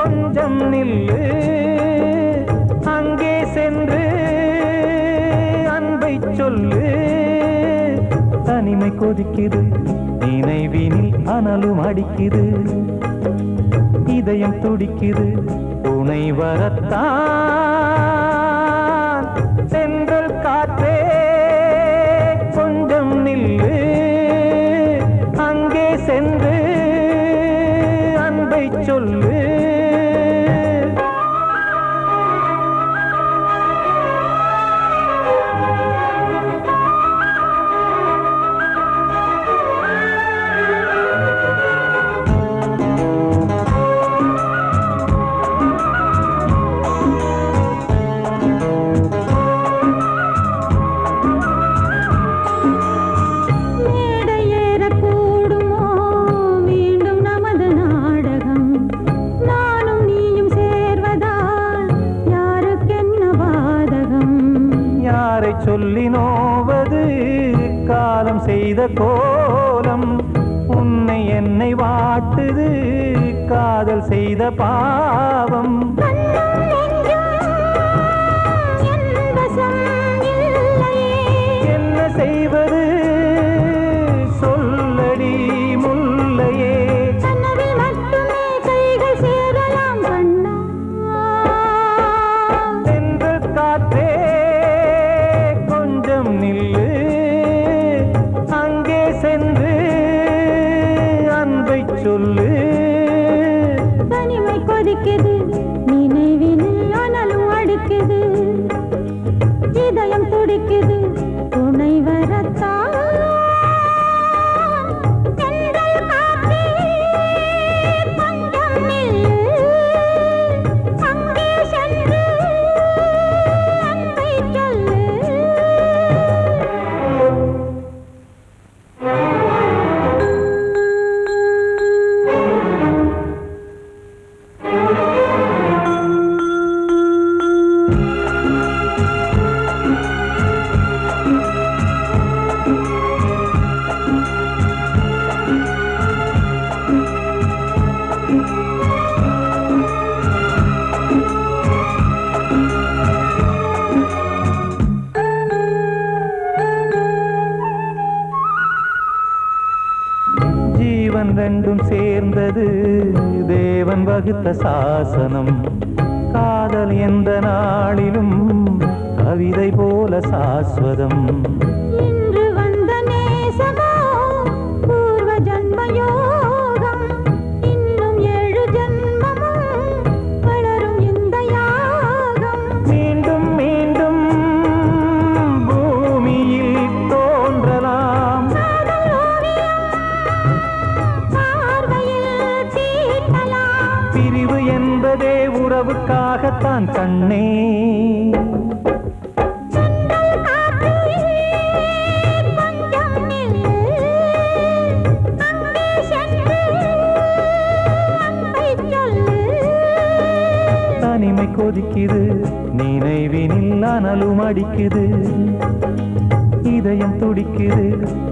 கொஞ்சம் நில்லு அங்கே சென்று அன்பை சொல்லு. தனிமை கொதிக்குது நினைவினில் அனலும் அடிக்குது. இதயம் துடிக்குது துணை வரத்தான். சென்றல் காற்றே கொஞ்சம் நில்லு அங்கே சென்று அன்பை சொல்லு. சொல்லி நோவது காலம் செய்த கோலம். உன்னை என்னை வாட்டுது காதல் செய்த பாவம். என்ன செய்வது சொல்லடி முல்லையே. சென்று காற்றே நில்லு அங்கே சென்று அன்பை சொல்லு. தனிமை கொதிக்குது நினைவினில் அனலும் அடிக்குது. இதயம் துடிக்குது துணை வரத்தான். ஜீவன் ரெண்டும் சேர்ந்தது தேவன் வகுத்த சாசனம். காதல் எந்த நாளிலும் கவிதை போல சாஸ்வதம். இன்று வந்த நேசமோ பூர்வ ஜன்மயோகம். இன்னும் 7 ஜன்மமும் வளரும் இந்த யாகம். மீண்டும் மீண்டும் பூமியில் தோன்றலாம். பிரிவு என்பதே உறவுக்காகத்தான் கண்ணே. தனிமை கொதிக்குது நினைவினில் அனலும் அடிக்குது. இதயம் துடிக்குது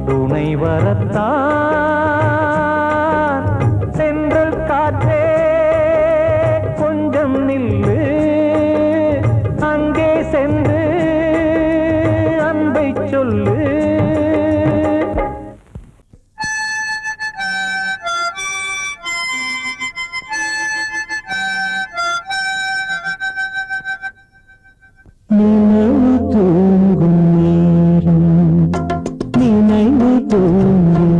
துணை வரத்தான். சென்றல் காற்றே கொஞ்சம் நில்லு அங்கே சென்று அன்பை சொல்லு. நினைவு தூங்கும் நேரம் நினைவு தூங்கும்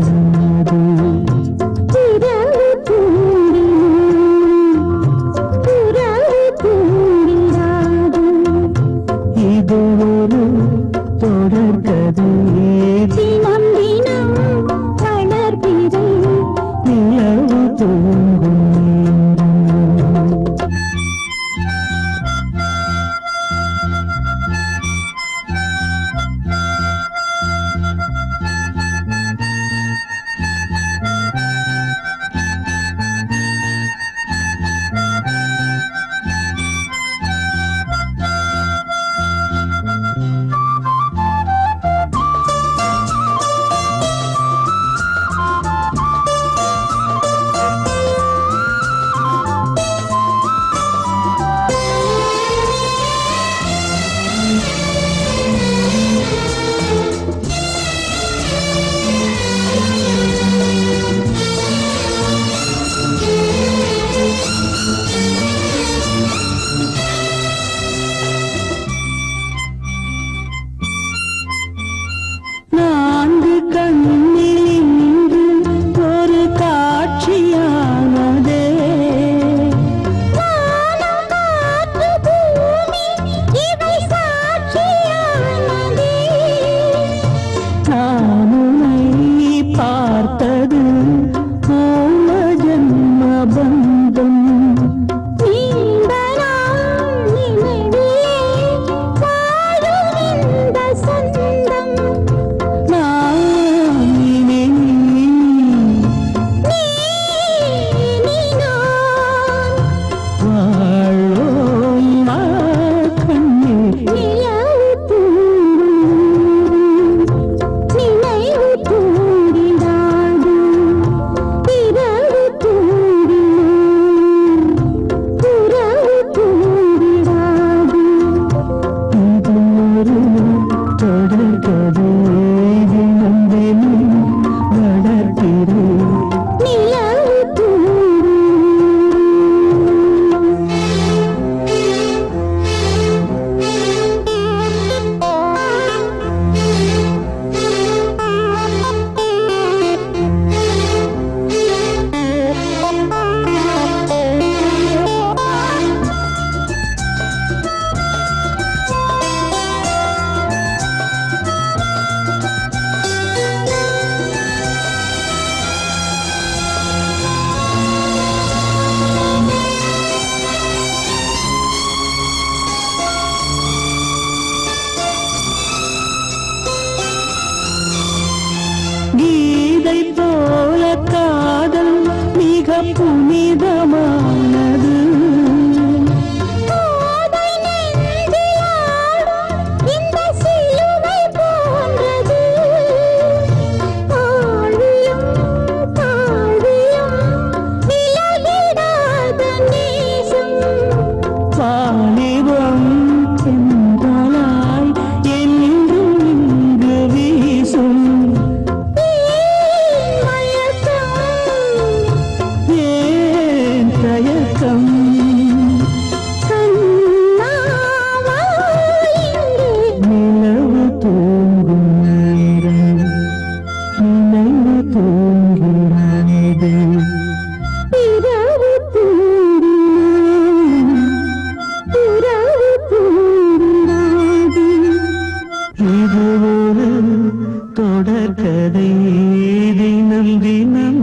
தினம் தினம்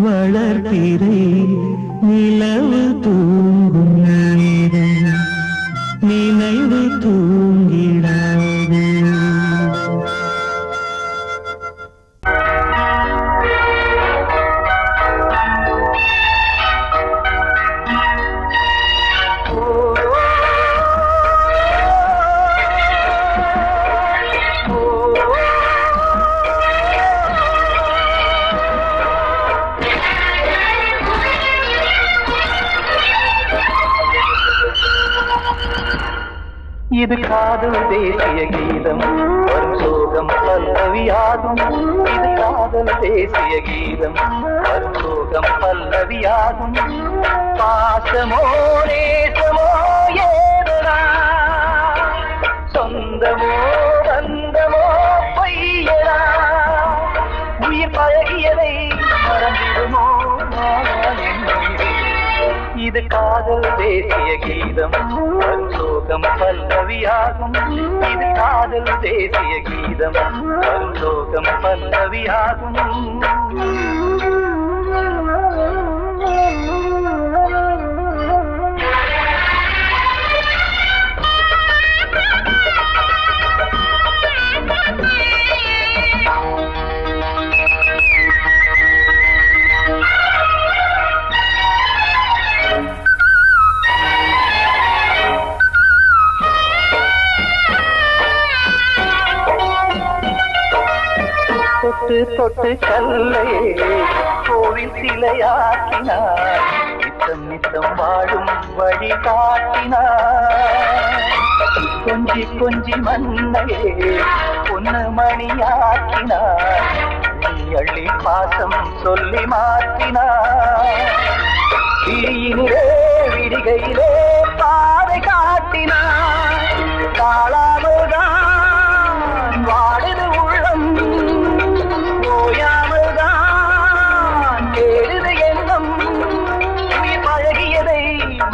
வளர்பிறை நிலவு தூங்கும் நேரம் நினைவு தூங்கிடாது. இது காதல் தேசிய கீதம் வரும் சோகம் பல்லவியாகும். இது காதல் தேசிய கீதம் வரும் சோகம் பல்லவியாகும். பாசமோ நேசமோ ஏதனா சொந்தமோ பந்தமோ பொய்யனா உயிர் பழகியதை மறந்திடுமோ இது காதல் தேசிய கீதம் வரும் சோகம் பல்லவியாகும். இது காதல் தேசிய கீதம் வரும் சோகம் பல்லவியாகும். தொட்டு தொட்டு கல்லையே கோவில் சிலையாக்கினார். நித்தம் நித்தம் வாழும் வழி காட்டினார். கொஞ்சி கொஞ்சி மண்ணையே பொன்னு மணியாக்கினார். அள்ளி அள்ளி பாசம் சொல்லி மாற்றினார். விழியிலே விடிகையிலே பாதை காட்டினார். காளாமல்தான் வாடுது உள்ளம் ஓயாமல்தான் கேடுது எண்ணம். உயிர் பழகியதை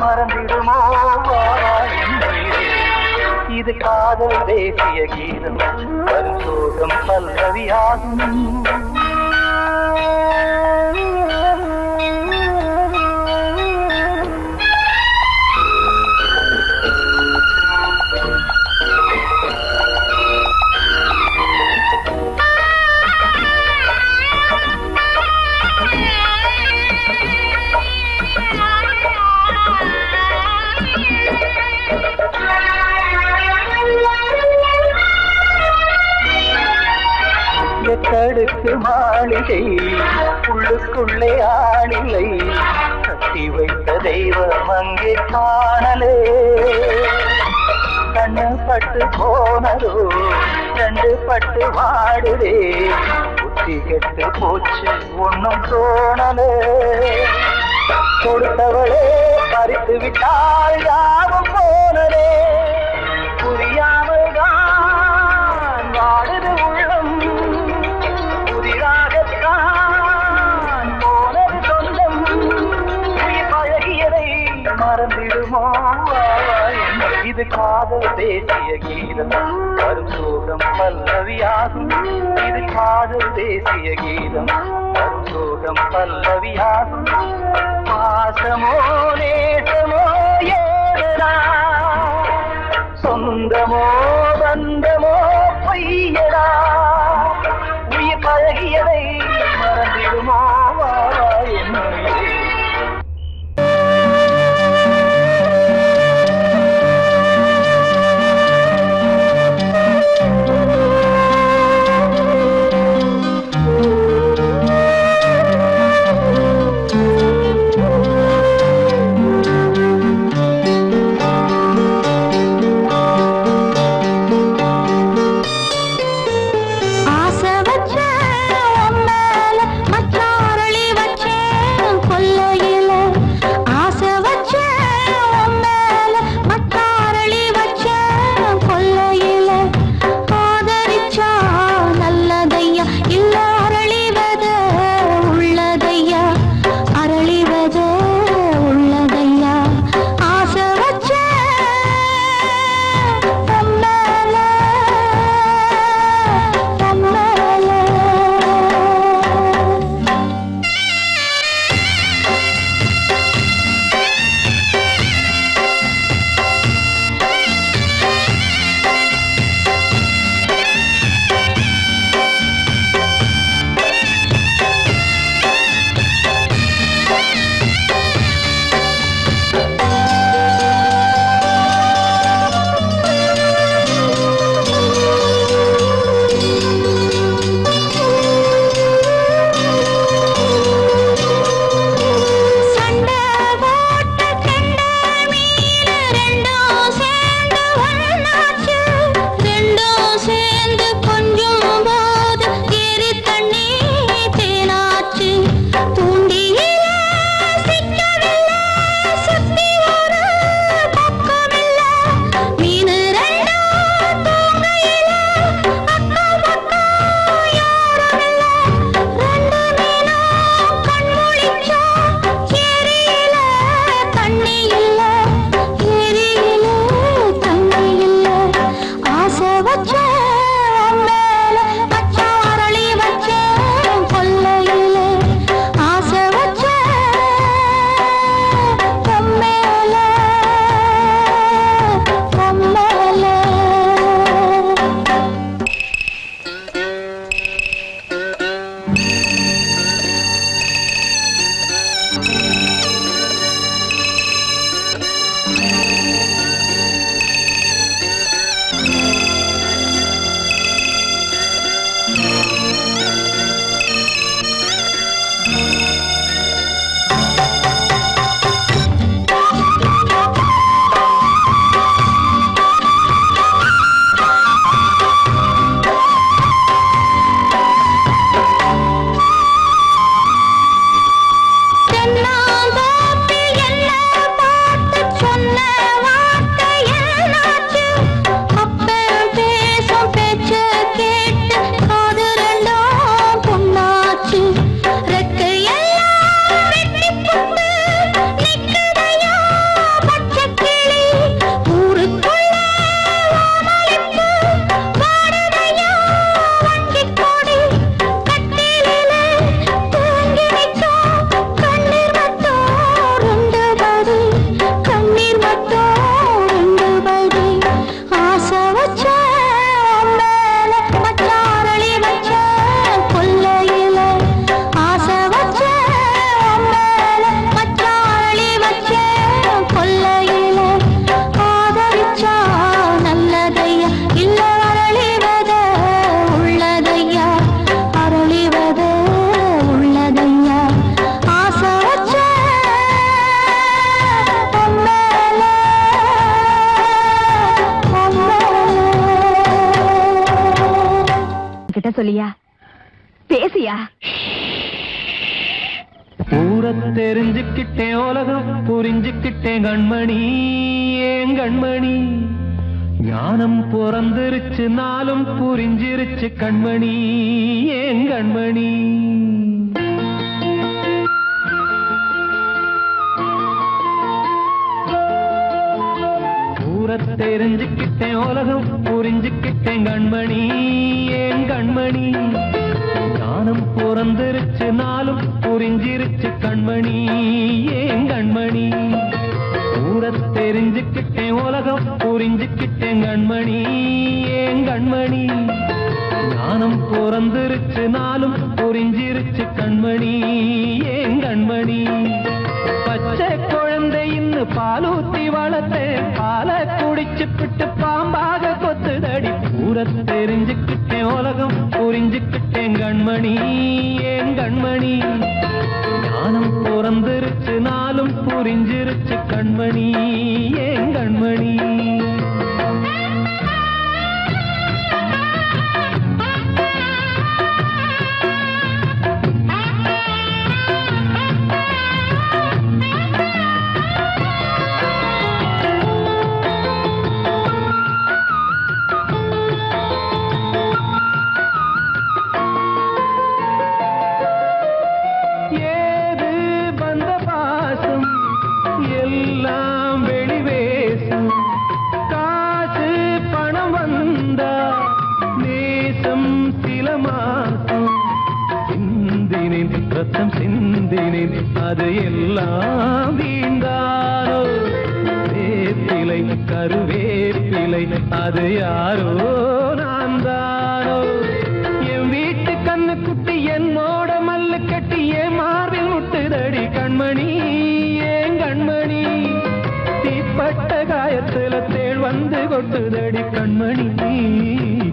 மறந்திடுமோ இது காதல் தேசிய கீதம் வரும் சோகம் பல்லவியாகும். தடுக்கு மாளிகை உள்ளுக்குள்ளே ஆளில்லை. கட்டி வைத்த தெய்வம் அங்கே காணலே. கண்ணு பட்டு போனதோ ரெண்டு பட்டு வாடுதே. புத்தி கெட்டு போச்சு ஒன்னும் தோணலே. கொடுத்தவளே பறித்து விட்டால் யாவும் போனதே. புரியாமல் தான் வாடுது உள்ளம். புதிராகத்தான் போனது சொந்தம். உயிர் பழகியதை மறந்திடுமோ இது காதல் தேசிய கீதம் வரும் சோகம் பல்லவியாகும். இது காதல் தேசிய கீதம் வரும் சோகம் பல்லவியாகும். பாசமோ நேசமோ ஏதனா சொந்தமோ பந்தமோ பொய்யடா உயிர் பழகியதை மறந்திடுமோ என்னுடைய சொல்லியா? பேசியா? ஊரை தெரிஞ்சுக்கிட்டேன், உலகம் புரிஞ்சுக்கிட்டேன் கண்மணி, ஏன் கண்மணி. ஞானம் பிறந்திருச்சு, நாளும் புரிஞ்சிருச்சு கண்மணி, ஏன் கண்மணி. ஊரை தெரிஞ்சுக்கிட்டேன், உலகம் புரிஞ்சுக்கிட்டேன் கண்மணி, ஏன் கண்மணி. ஞானம் பிறந்திருச்சு, நாளும் புரிஞ்சிருச்சு கண்மணி, ஏன் கண்மணி. ஊரை தெரிஞ்சுக்கிட்டேன், உலகம் புரிஞ்சுக்கிட்டேன் கண்மணி, ஏன் கண்மணி. ஞானம் பிறந்திருச்சு, நாளும் புரிஞ்சிருச்சு கண்மணி, ஏன் கண்மணி. பச்சை குழந்தை இன்னும் பாலூத்தி வளர்த்தேன், பாலை குடிச்சு பிட்டு பாம்பாக கொத்துதடி. ஊரை தெரிஞ்சுக்கிட்டேன், உலகம் புரிஞ்சுக்கிட்டேன் கண்மணி, ஏன் கண்மணி. ஞானம் பிறந்திருச்சு, நாளும் புரிஞ்சிருச்சு கண்மணி, ஏன் கண்மணி. ரத்தம் சிந்தினேன், அது எல்லாம் வீண்டாரோ. வேப்பிலை கருவேப்பிலை, அது யாரோ நான் தானோ. என் வீட்டு கண்ணு குட்டி என்னோட மல்லு கட்டி என் மார்பில் முட்டுதடி கண்மணி, ஏன் கண்மணி. தீப்பட்ட காயத்துல தேள் வந்து கொட்டுதடி கண்மணி,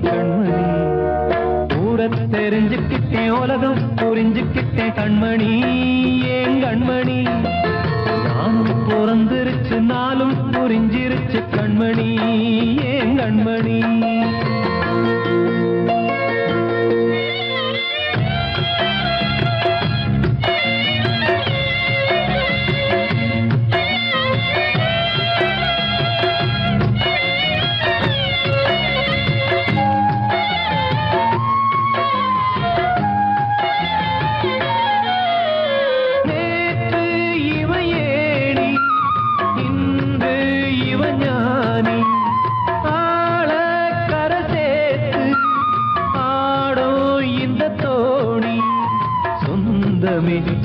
கண்மணி. ஊரை தெரிஞ்சுக்கிட்டேன், உலகம் புரிஞ்சுக்கிட்டேன் கண்மணி, ஏன் கண்மணி. நானும் பிறந்திருச்சு, நாளும் புரிஞ்சிருச்சு கண்மணி, ஏன் கண்மணி.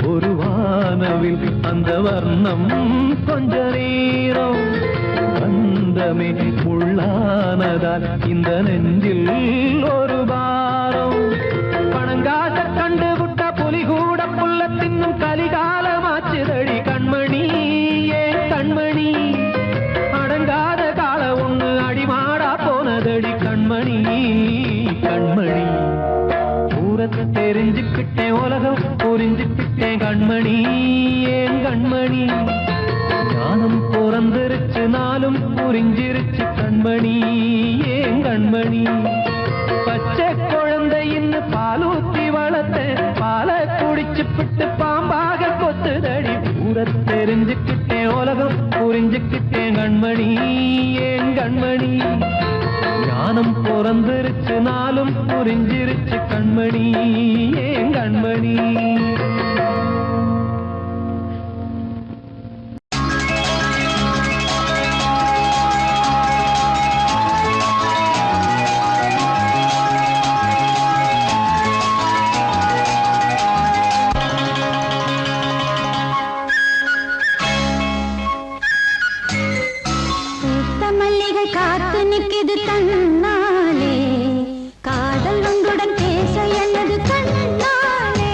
ஒரு வானவில் அந்த வர்ணம் கொஞ்ச நேரம் வந்தமே உள்ளானதால் இந்த நெஞ்சில் ஒரு பாரம். பணங்காச கண்டு விட்ட புலி கூட புல்ல தின்னும் கலிகாலமாச்சுதடி கண்மணி, ஏன் கண்மணி. அடங்காத கால ஒண்ணு அடிமாடா போனதடி கண்மணி, கண்மணி. ஊரை தெரிஞ்சுக்கிட்டேன், உலகம் புரிஞ்சுக்கிட்டேன் கண்மணி, ஏன் கண்மணி. ஞானம் பிறந்திருச்சு, நாளும் புரிஞ்சிருச்சு கண்மணி, ஏன் கண்மணி. பச்சை குழந்தை இன்னும் பாலூத்தி வளர்த்தேன், பாலை குடிச்சு பிட்டு பாம்பாக கொத்துதடி. ஊரை தெரிஞ்சுக்கிட்டேன், உலகம் புரிஞ்சுக்கிட்டேன் கண்மணி, ஏன் கண்மணி. ஞானம் பிறந்திருச்சு, நாளும் புரிஞ்சிருச்சு கண்மணி, ஏன் கண்மணி. மல்லிகை காத்து நிற்கிது தன்னாலே, காதல் உங்களுடன் பேச என்னது கண்ணாலே.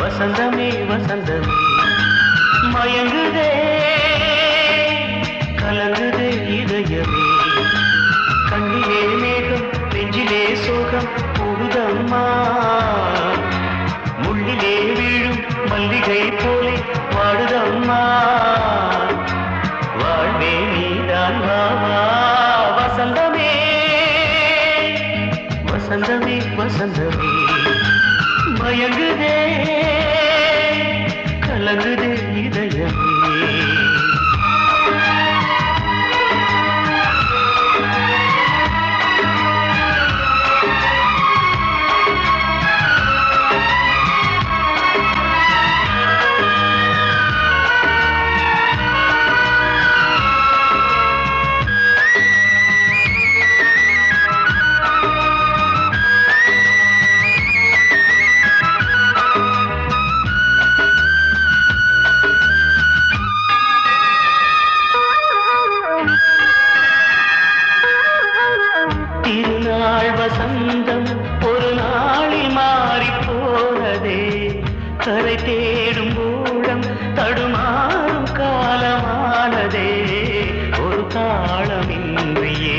வசந்தமே வசந்தமே மயங்குதே கலங்குதே இதயமே கண்ணிலே மேகம் நெஞ்சிலே சோகம் கூடுதம்மா முள்ளிலே வீழும் மல்லிகை போலே வாடுதம்மா வாழ்வே நீதான் வாவா வசந்தமே வசந்தமே வசந்தமே மயங்குதே கலங்குதே இதயமே திருநாள் வசந்தம் ஒரு நாளில் மாறி போனதே கரை தேடும் ஊழம் தடுமாறும் காலமானதே ஒரு தாளமின்றியே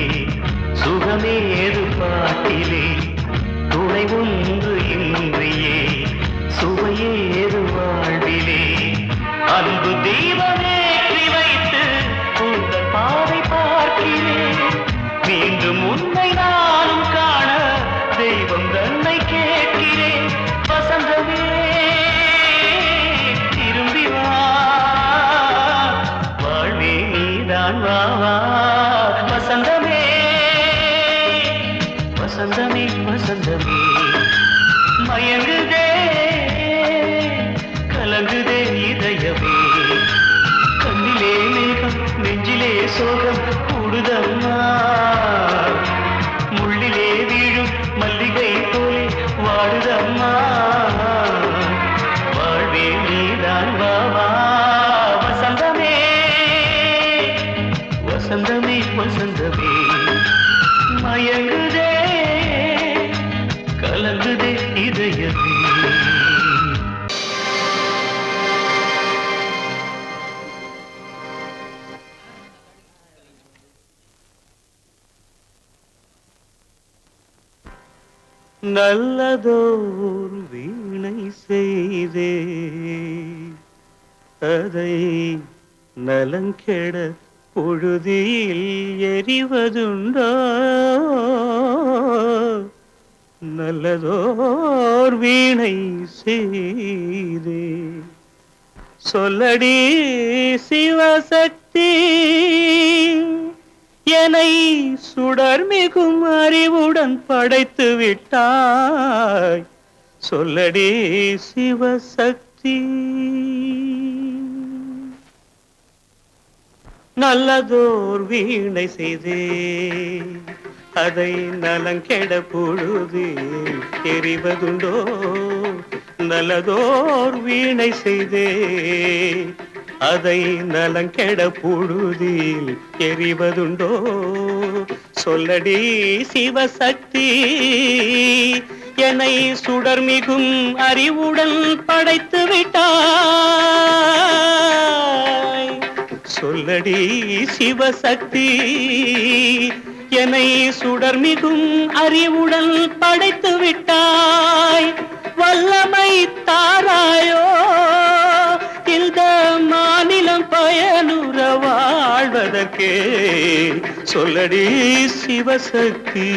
சுகமேது பாட்டிலே துணை ஒன்று இன்றியே சுவையேது வாழ்விலே அன்பு தீபமேற்றி வைத்து உங்கள் பாதை பார்க்கிறேன் மீண்டும் உன்னை நானும் காண தெய்வம் தன்னை கேட்கிறேன் வசந்தமே திரும்பி வா வாழ்வே நீதான் வா வா வசந்தமே வசந்தமே வசந்தமே மயங்குதே கலங்குதே இதயமே கண்ணிலே மேகம் நெஞ்சிலே சோகம் கூடுதம்மா முள்ளிலே வீழும் மல்லிகை போலே வாடுதம்மா வாழ்வே நீதான் வா வா வசந்தமே வசந்தமே வசந்தமே மயங்குதே கலங்குதே இதயமே நல்லதோர் வீணை செய்தே அதை நலங்கெட பொழுதில் எறிவதுண்டோ நல்லதோர் வீணை செய்தே சொல்லடி சிவசக்தி என்னை சுடர் மிகும் அறிவுடன் படைத்து விட்டாய் சொல்லடி சிவசக்தி நல்லதோர் வீணை செய்தே அதை நலங்கெட பொழுது எறிவதுண்டோ நல்லதோர் வீணை செய்தே அதை நலங்கெட பொழுதில் எறிவதுண்டோ சொல்லடி சிவசக்தி என்னை சுடர் மிகும் அறிவுடன் படைத்து விட்டாய் சொல்லடி சிவசக்தி என்னை சுடர் மிகும் அறிவுடன் படைத்து விட்டாய் வல்லமை தாராயோ இந்த மாநிலம் பயனுற வாழ்வதற்கே சொல்லடி சிவசக்தி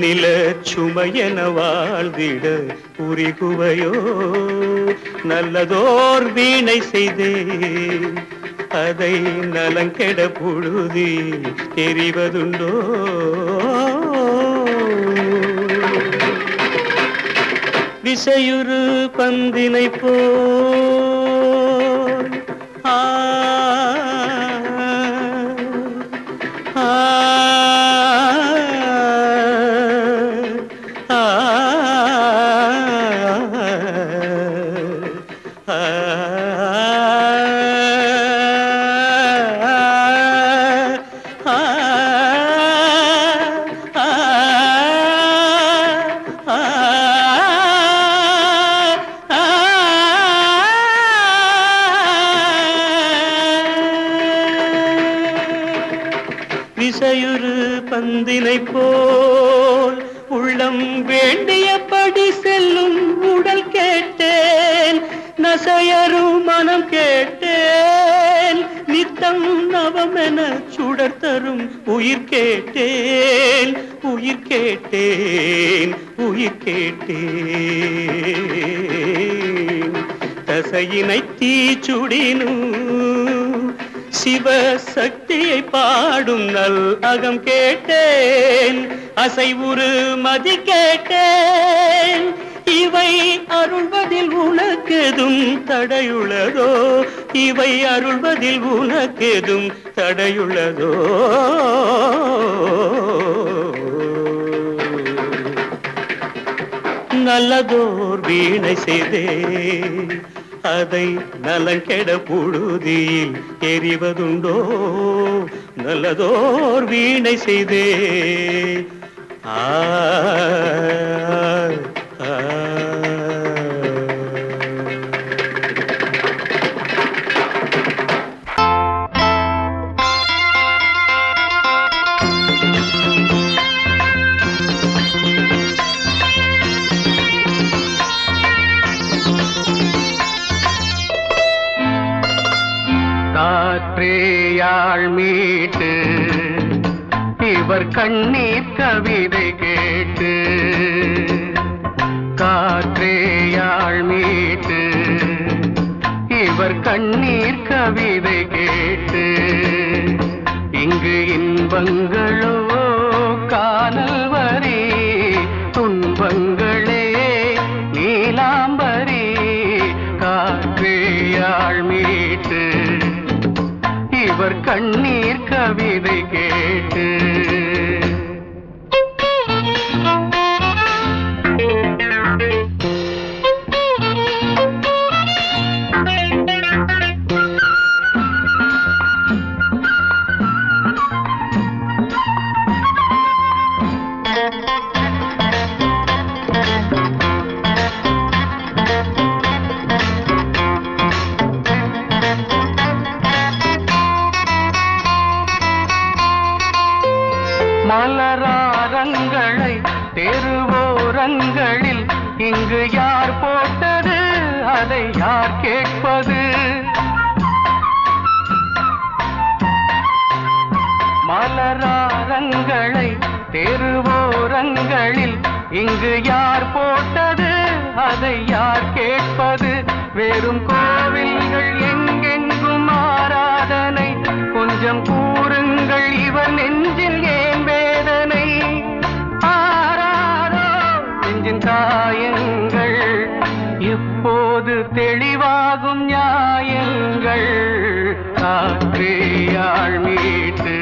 நில சுமையென வாழ்ந்திட உரிகுவையோ நல்லதோர் வீணை செய்தே அதை நலங்கெட பொழுதில் தெரிவதுண்டோ விசையுறு பந்தினை போல் ஆ விசையுறு பந்தினை போல் உள்ளம் வேண்டியபடி செல்லும் உடல் கேட்டேன், நசையரும் மனம் கேட்டேன், நித்தம் நவமென சுடர் தரும் உயிர் கேட்டேன், உயிர் கேட்டேன், உயிர் கேட்டேன். தசையினை தீச்சுடினும் சிவசக்தியை பாடும் நல் அகம் கேட்டேன், அசைவுறு மதி கேட்டேன். இவை அருள்வதில் உனக்கெதும் தடையுள்ளதோ, இவை அருள்வதில் உனக்கெதும் தடையுள்ளதோ. நல்லதோர் வீணை செய்தே அதை நலங்கெட புழுதியில் எறிவதுண்டோ, நல்லதோர் வீணை செய்தே ஆ காற்றேயாள் மீட்டு இவர் கண்ணீர் கவிதை கேட்டு, காற்றேயாள் மீட்டு இவர் கண்ணீர் கவிதை கேட்டு, இங்கு இன்பங்களோ காணல் வரி, துன்பங்களே நீலாம்பரி. காற்றேயாள் மீட்டு இவர் கண்ணீர் கவிதை கேட்டு, மலராரங்களை தெருவோரங்களில் இங்கு யார் போட்டது, அதை யார் கேட்பது? மலராரங்களை தெருவோரங்களில் இங்கு யார் போட்டது, அதை யார் கேட்பது? வெறும் கோவில்கள் எங்கெங்கும் ஆராதனை, கொஞ்சம் கூறுங்கள் இவர் நெஞ்சில் ஏன் வேதனை? ஆராரோ நெஞ்சின் காயங்கள் எப்போது தெளிவாகும் நியாயங்கள்? காற்றேயாள் மீட்டு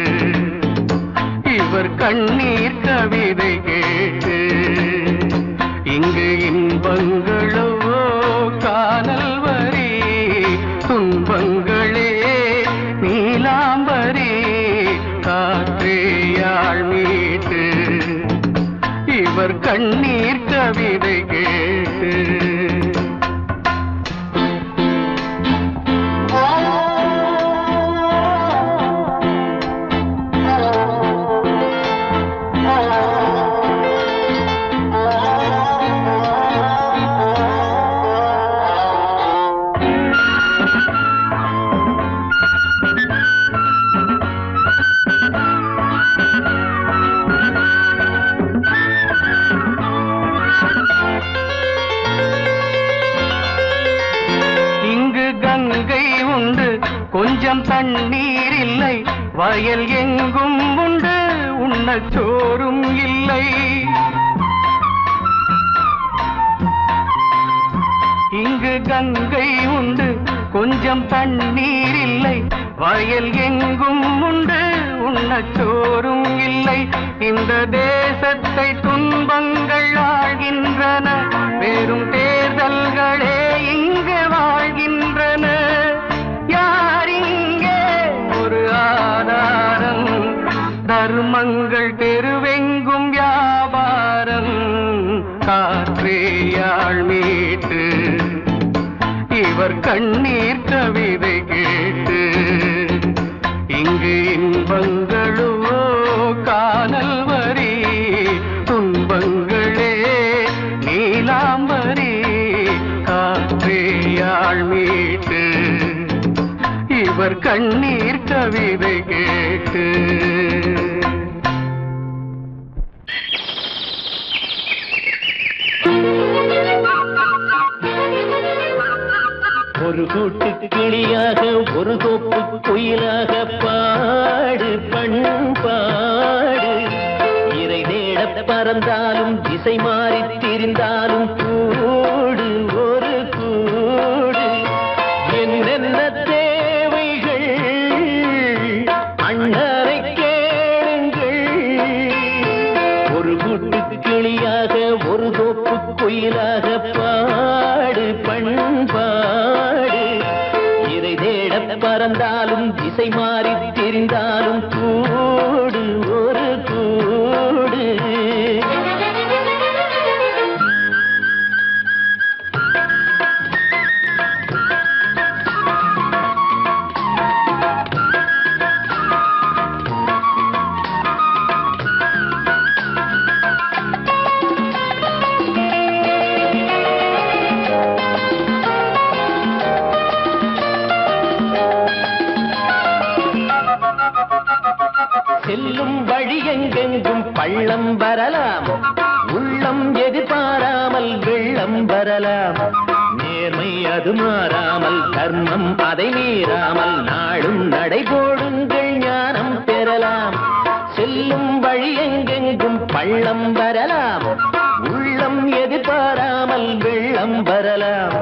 இவர் கண்ணீர் கவிதை கேட்டு, இங்கு இன்பங்களோ காணல் வரி, துன்பங்களே நீலாம்பரி. காற்றேயாள் மீட்டு இவர் கண்ணீர் கவிதை கேட்டு, கொஞ்சம் தண்ணீர் இல்லை, வயல் எங்கும் உண்டு, உண்ணச் சோறும் இல்லை. கங்கை உண்டு கொஞ்சம் தண்ணீர் இல்லை வயல் எங்கும் உண்டு உண்ணச்சோறும் இல்லை இந்த தேசத்தை துன்பங்கள் ஆழ்கின்றன வெறும் தேர்தல்களே இங்கு வாழ்கின்றன யார் இங்கே ஒரு ஆதாரம் தர்மங்கள் தெருவெங்கும் வியாபாரம் காற்றேயாள் மீட்டு இவர் கண்ணீர் கவிதை கேட்டு இங்கு இன்பங்களோ காணல் வரி துன்பங்களே நீலாம்பரி காற்றேயாள் மீட்டு இவர் கண்ணீர் கவிதை கேட்டு ஒரு கூட்டு கிளியாக ஒரு தோப்பு குயிலாக பாடு பண்பாடு இறை தேட பறந்தாலும் திசை மாறி திரிந்தாலும் கூடு ஒரு கூடு என்னென்ன தேவைகள் அண்ணரை கேளுங்கள் ஒரு கூட்டு கிளியாக ஒரு தோப்பு குயிலாக பாடு பண்பாடு இறை தேட பறந்தாலும் திசை மாறி தெரிந்தாலும் கூடு ஒரு கூடு செல்லும் வழி எங்கெங்கும் பள்ளம் வரலாம் உள்ளம் எதிர்பாராமல் வெள்ளம் வரலாம் நேர்மை அது மாறாமல் தர்மம் அதை மீறாமல் நாடும் நடைபோடுங்கள் ஞானம் பெறலாம் செல்லும் வழி எங்கெங்கும் பள்ளம் வரலாம் உள்ளம் எதிர்பாராமல் வெள்ளம் வரலாம்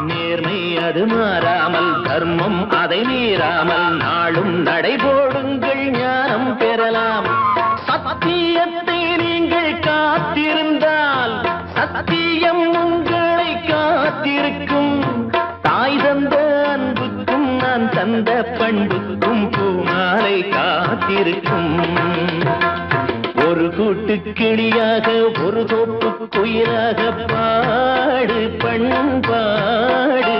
நேர்மை அது மாறாமல் தர்மம் அதை மீறாமல் நாளும் நடைபோடுங்கள் ஞானம் பெறலாம் சத்தியத்தை நீங்கள் காத்திருந்தால் சத்தியம் உங்களை காத்திருக்கும் தாய் தந்த அன்புக்கும் நான் தந்த பண்புக்கும் பூமாலை காத்திருக்கும் ஒரு கூட்டு கிளியாக ஒரு தோப்பு குயிலாக பாடு பண்பாடு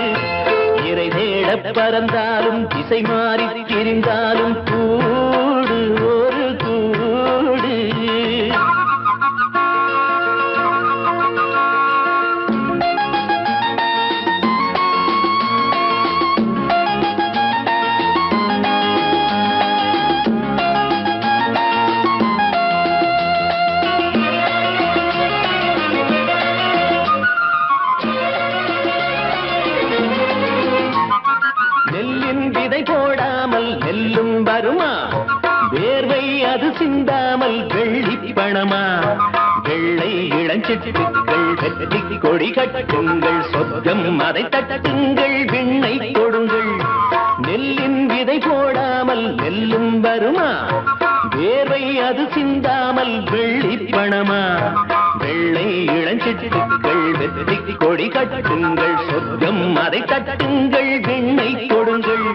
இறை தேட பறந்தாலும் திசை மாறி திரிந்தாலும் கூடு ஒரு கூடு போடாமல் நெல்லும் வருமா வேர்வை அது சிந்தாமல் வெள்ளி பணமா வெள்ளை இளஞ்சிட்டுக்கள் வெற்றி கொடி கட்டுங்கள் சொர்க்கம் அதை தட்டுங்கள் விண்ணை கொடுங்கள் நெல்லின் விதை போடாமல் நெல்லும் வருமா வேர்வை அது சிந்தாமல் வெள்ளி பணமா வெள்ளை இளஞ்சிட்டுக்கள் வெற்றி கொடி கட்டுங்கள் சொர்க்கம் அதை தட்டுங்கள் விண்ணை கொடுங்கள்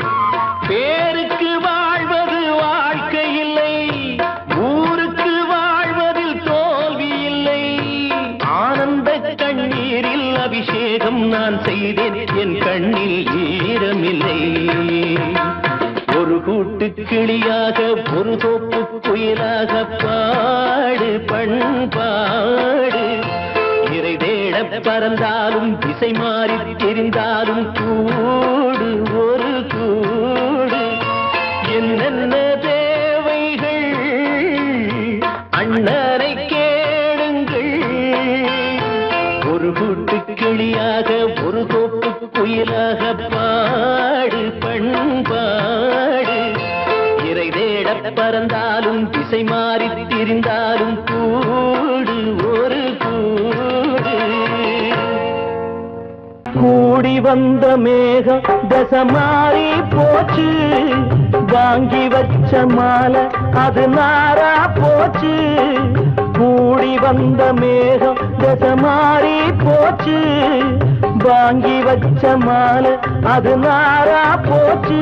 பேருக்கு வாழ்வது வாழ்க்கை இல்லை ஊருக்கு வாழ்வதில் தோல்வி இல்லை ஆனந்த கண்ணீரில் அபிஷேகம் நான் செய்தேன் என் கண்ணில் ஈரமில்லை ஒரு கூட்டு கிளியாக ஒரு தோப்பு குயிலாக பாடு பண்பாடு இறை தேட பறந்தாலும் திசை மாறி தெரிந்தாலும் கூடு ஒரு கூடு என்னென்ன தேவைகள் அண்ணரை கேளுங்கள் ஒரு கூட்டு கிளியாக ஒரு தோப்பு குயிலாக பாடு பண்பாடு இறை தேட பறந்தாலும் திசை மாறி திரிந்தாலும் கூடு ஒரு கூடு கூடி வந்த மேகம் தசை மாறி போச்சு, வாங்கி வச்ச மாலை அது நாரா போச்சு. கூடி வந்த மேகம் தசை மாறி போச்சு, வாங்கி வச்ச மாலை அது நாரா போச்சு.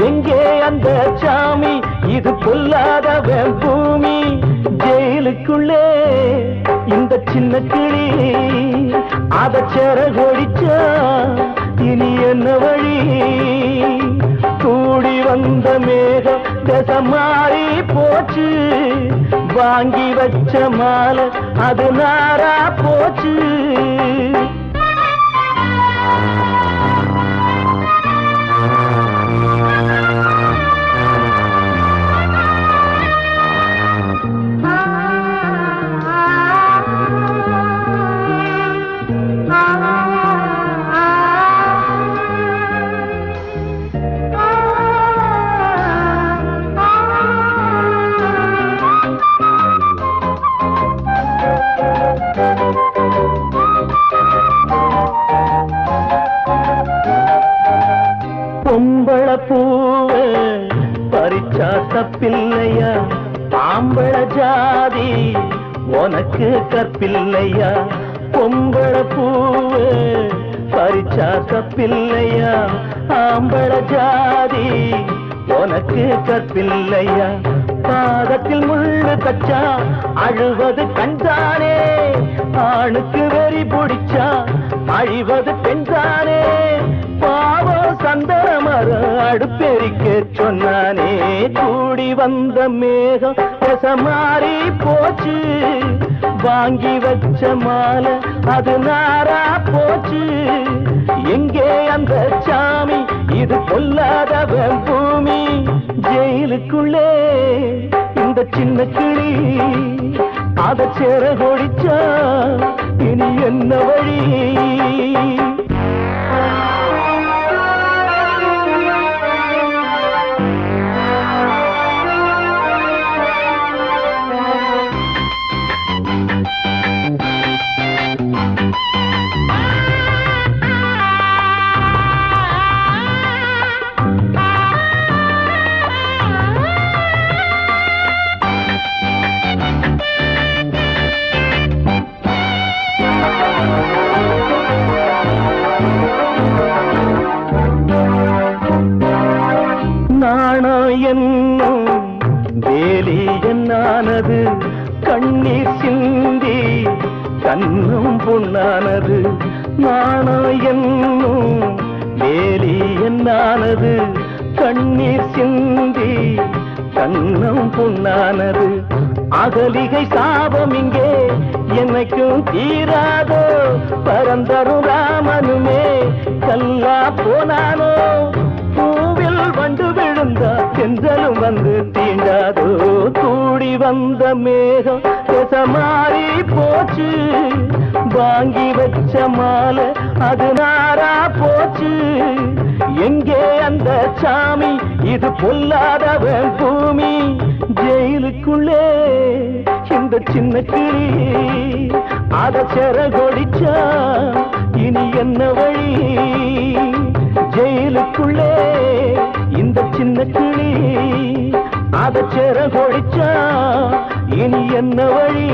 எங்கே அந்த சாமி, இது பொல்லாதவன் பூமி. ஜெயிலுக்குள்ளே இந்த சின்ன கிளி அத சிறகொடிச்சா இனி என்ன வழி? கூடி வந்த மேகம் தசை மாறி போச்சு, வாங்கி வச்ச மாலை அது நாரா போச்சு. பொம்பள பூவ பறிச்சா தப்பில்லையா, ஆம்பள ஜாதி உனக்கு கற்பில்லையா. பொம்பள பூவ பறிச்சா தப்பில்லையா, ஆம்பள ஜாதி உனக்கு கற்பில்லையா. பாதத்தில் முள்ளு தச்சா அழுவது கண்டானே, ஆணுக்கு வெறி பிடிச்சா அழிவது பெண்தானே. பாவம் சந்தன மரம் அடுப்பெரிக்க சொன்னானே. கூடி வந்த மேகம் தசை மாறி போச்சு, வாங்கி வச்ச மாலை அது நாரா போச்சு. எங்கே அந்த சாமி, இது பொல்லாதவன் பூமி. ஜெயிலுக்குள்ளே இந்த சின்ன கிளி அத சிறகொடிச்சா இனி என்ன வழி? என்னும் வேலி என்னானது, கண்ணீர் சிந்தி கண்ணும் பொன்னானது. நாணம் என்னும் வேலி என்னானது, கண்ணீர் சிந்தி கண்ணும் பொன்னானது. அகலிகை சாபம் இங்கே என்னைக்கும் தீராதோ, பரந்தரும் ராமனுமே கல்லா போனானோ. பூவில் வண்டு விழுந்தா சென்றலும் வந்து தீண்டாதோ. கூடி வந்த மேகம் தசை மாறி போச்சு, வாங்கி வச்ச மாலை அது நாரா போச்சு. எங்கே அந்த சாமி, இது பொல்லாதவன் பூமி. ஜெயிலுக்குள்ளே இந்த சின்ன கிளி அத சிறகொடிச்சா இனி என்ன வழி? ஜெயிலுக்குள்ளே இந்த சின்ன கிளி அத சிறகொடிச்சா இனி என்ன வழி?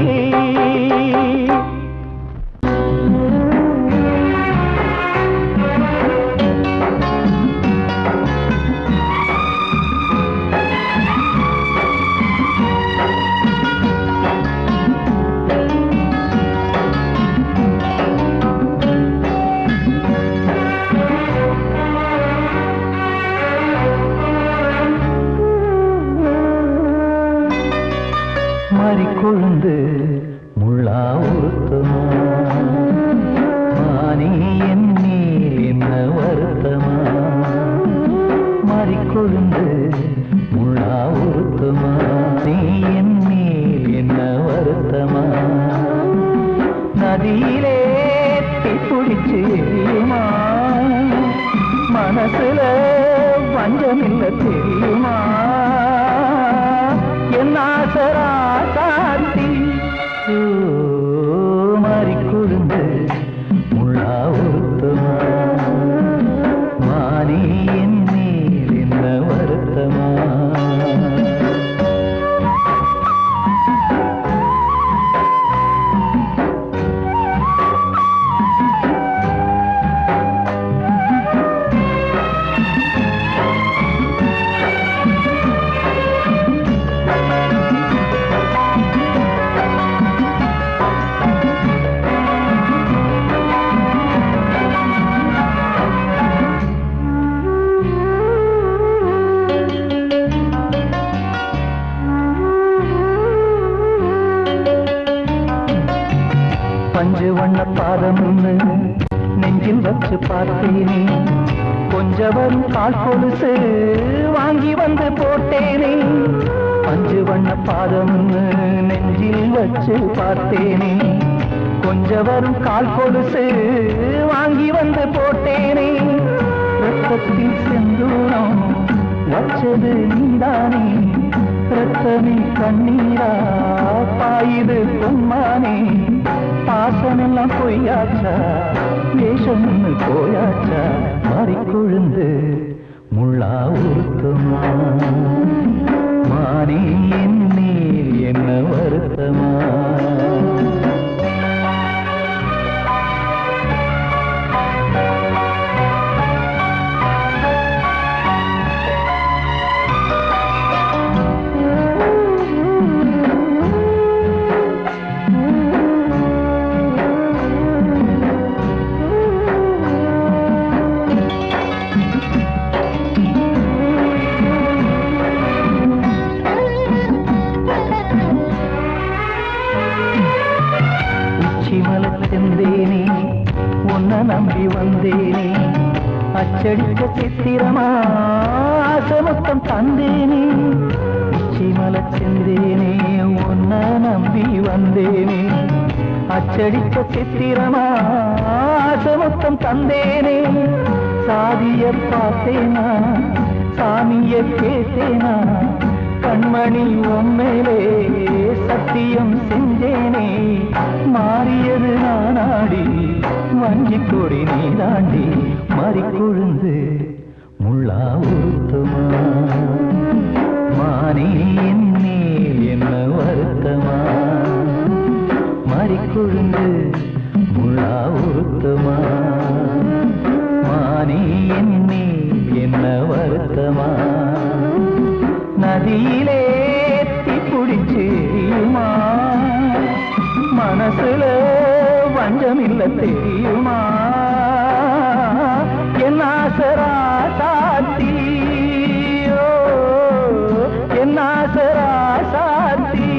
கொழுந்து முள்ளா உருத்தமா, மானே என்னே என்ன வருத்தமா. மாறிக்கொழுந்து முள்ளா உருத்தமா, நீ என்னே என்ன வருத்தமா. நதியிலே தீப்பிடிச்சு எரியுமா, மனசுல வஞ்சமில்ல தெரியுமா. என்ன ஆசரா சாந்தி பஞ்சு வண்ண பாதம் நெஞ்சில் வச்சு பார்த்தேனே, கொஞ்ச வரும் கால் கொலுசு வாங்கி வந்து போட்டேனே. பஞ்சு வண்ண பாதம் நெஞ்சில் வச்சு பார்த்தேனே, கொஞ்ச வரும் கால் கொலுசு வாங்கி வந்து போட்டேனே. ரத்தத்தில் செந்தூரம் வச்சது நீதானே, ரத்தமே கண்ணீரா பாயுது பொன்மானே. பாசமெல்லாம் பொய்யாச்சா, வேஷம்னு போயாச்சா, மாறிக்கொழுந்து முள்ளா உருத்தமா. மானே என் மேல் என்ன வருத்தமா. செந்தேனே உன்னை நம்பி வந்தேனே, அச்சடிக்க சித்திரமா ஆசமொத்தம் தந்தேனே. உச்சிமல செந்தேனே உன்னை நம்பி வந்தேனே, அச்சடிக்க சித்திரமா ஆசமொத்தம் தந்தேனே. சாதிய பார்த்தேனா சாமிய கேட்டேனா, கண்மணி உம்மேலே சத்தியம் செஞ்சேனே. மாறியது நானாடி வஞ்சி கொடி நீ தாண்டி, மாறிக்கொழுந்து முள்ளா உருத்தமா. மானே என் மேல் என்ன வருத்தமா, மாறிக்கொழுந்து முள்ளா உருத்தமா. மானே என் மேல் என்ன வருத்தமா. நதியிலே தீப்பிடிச்சு எரியுமா, மனசுல வஞ்சமில்ல தெரியுமா. என் ஆசரா சாத்தி, என் ஆசரா சாத்தி.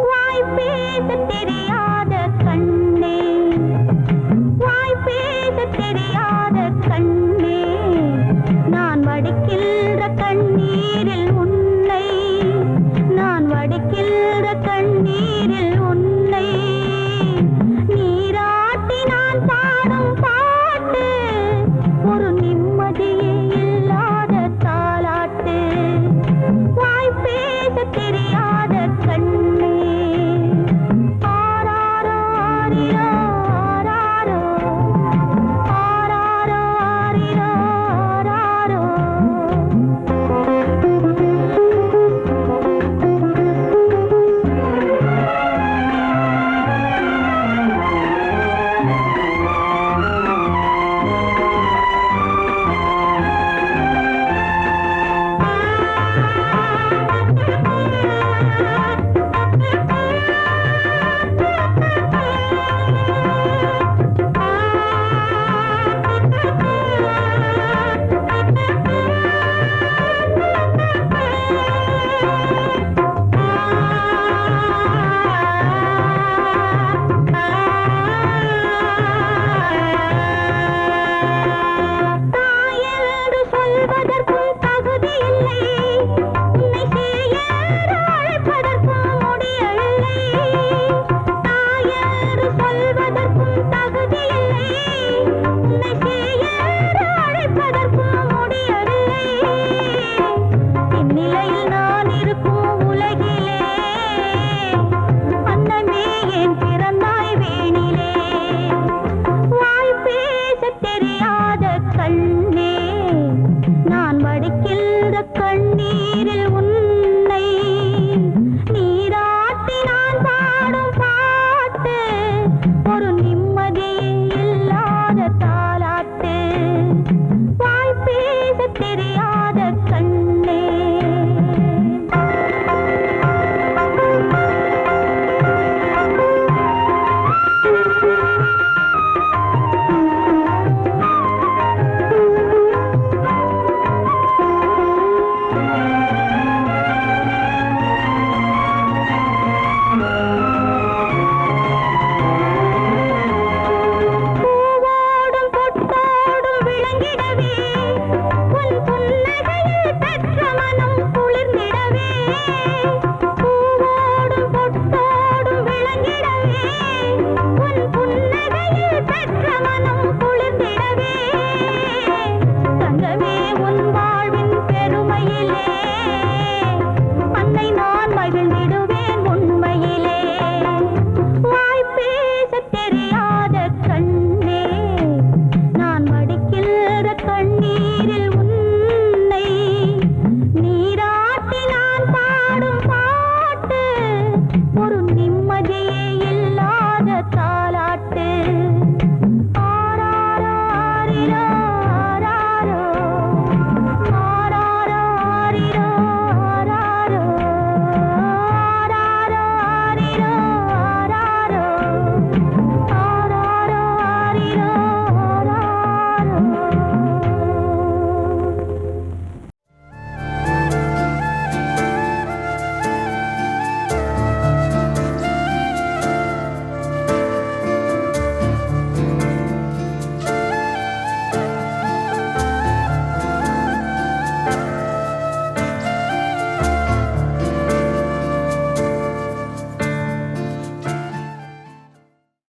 வாய் பேச தெரியா